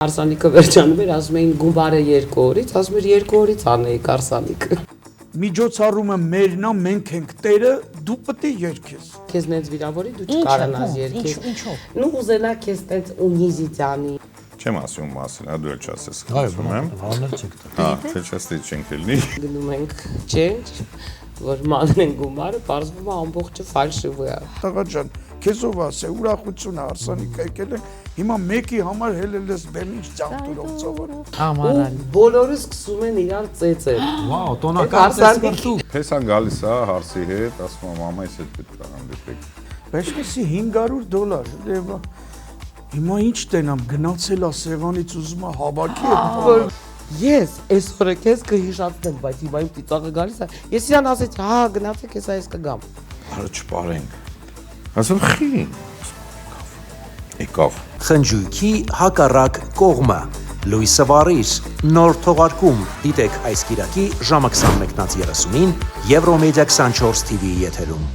Արսանիկը վերջանում էր, ասում էին գումարը 2 օրից, ասում էր 2 օրից անեիք արսանիկը։ Միջոցառումը մերն է, մենք ենք տերը, դու պետք է երգես։ Քեզ նենց վիրավորի, դու չկարանաս երգես։ Ինչով։ Ну ուզենա քեզ տենց ունիզիտ անի։ Չեմ ասում մասին, դու էլ չասես, խնդրում եմ։ Հանել չեք տա։ Հա, թե չստի չենք լինի։ Գնում ենք change, որ մանեն գումարը, բարձվում է ամբողջը ֆալշիվը։ Տղա ջան, քեզով ասե, ուրախություն է, Արսանիկը եկել են, հիմա մեկի համար հելել ես բեմից ծաղտուրով ծովը։ Ու բոլորը սկսում են իրար ծեծել։ Վաու, տոնական ծեսկրտու։ Փեսան գալիս է հարսի հետ, ասում եմ մամայից հետ պետք է հանդիպեք։ Բայց $500, հիմա ինչ տենամ, գնացել է Սևանից ուզում է հավաքի Որ ես այսօրը քեզ կհիշացնեմ, բայց հիմա իմ ծիծաղը գալիս է։ Ես իրան ասեցի, հա, գնացեք, հեսա ես կգամ։ Արը չպարենք։ Ասում խի։ Եկավ։ Խնջույքի հակառակ կողմը Լույսը վարիր նոր թողարկում դիտեք այս կիրակի ժամը 21:30-ին Եվրոմեդիա 24 TV եթերում